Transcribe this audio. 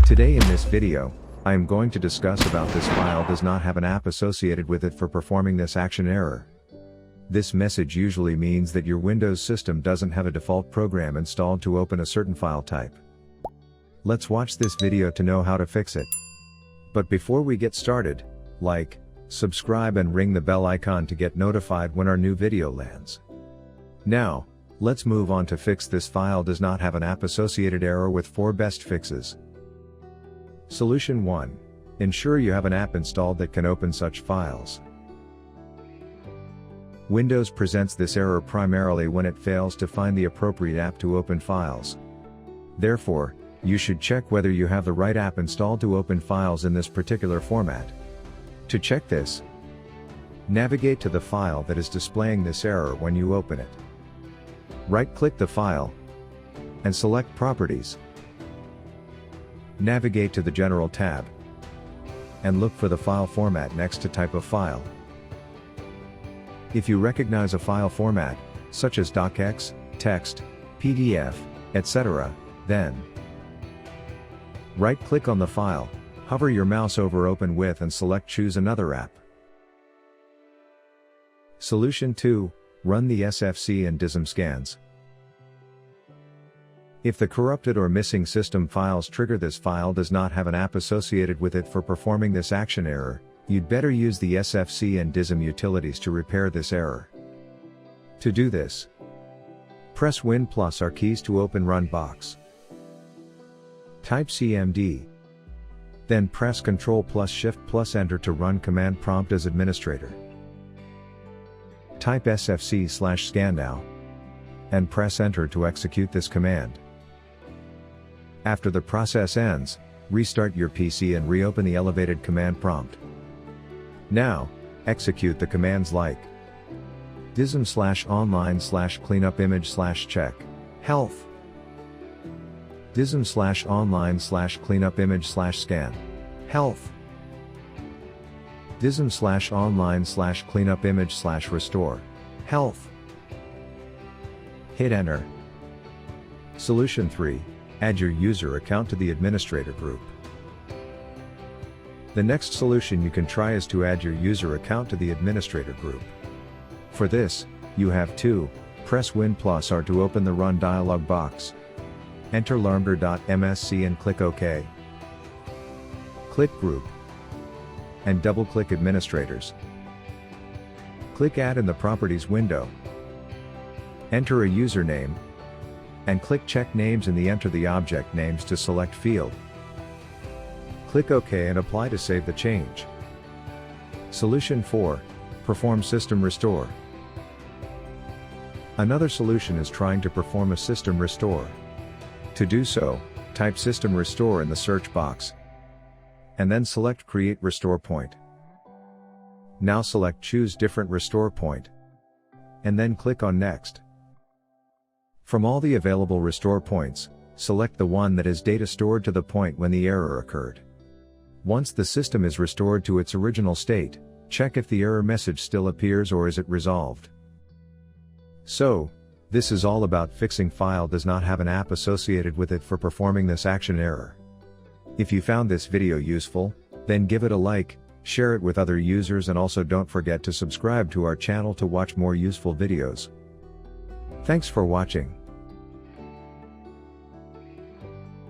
Today in this video, I am going to discuss about this file does not have an app associated with it for performing this action error. This message usually means that your Windows system doesn't have a default program installed to open a certain file type. Let's watch this video to know how to fix it. But before we get started, like, subscribe and ring the bell icon to get notified when our new video lands. Now, let's move on to fix this file does not have an app associated error with 4 best fixes. Solution 1. Ensure you have an app installed that can open such files. Windows presents this error primarily when it fails to find the appropriate app to open files. Therefore, you should check whether you have the right app installed to open files in this particular format. To check this, navigate to the file that is displaying this error when you open it. Right-click the file and select Properties. Navigate to the General tab and look for the file format next to Type of File. If you recognize a file format, such as docx, text, PDF, etc., then right-click on the file, hover your mouse over Open With and select Choose Another App. Solution 2. Run the SFC and DISM scans. If the corrupted or missing system files trigger this file does not have an app associated with it for performing this action error, you'd better use the SFC and DISM utilities to repair this error. To do this, press Win+R keys to open Run box. Type CMD. Then press Ctrl+Shift+Enter to run command prompt as administrator. Type SFC/scan now and press Enter to execute this command. After the process ends, restart your PC and reopen the elevated command prompt. Now, execute the commands like DISM/online/cleanupimage/check health, DISM/online/cleanupimage/scan health, DISM/online/cleanupimage/restore health. Hit enter. Solution 3. Add your user account to the administrator group. The next solution you can try is to add your user account to the administrator group. For this, you have to press Win+R to open the Run dialog box. Enter learnber.msc and click OK. Click Group and double-click Administrators. Click Add in the Properties window. Enter a username and click Check Names in the Enter the Object Names to select field. Click OK and apply to save the change. Solution 4. Perform System Restore. Another solution is trying to perform a system restore. To do so, type System Restore in the search box and then select Create Restore Point. Now select Choose Different Restore Point and then click on Next. From all the available restore points, select the one that is data stored to the point when the error occurred. Once the system is restored to its original state, check if the error message still appears or is it resolved. So, this is all about fixing file does not have an app associated with it for performing this action error. If you found this video useful, then give it a like, share it with other users and also don't forget to subscribe to our channel to watch more useful videos. Thanks for watching.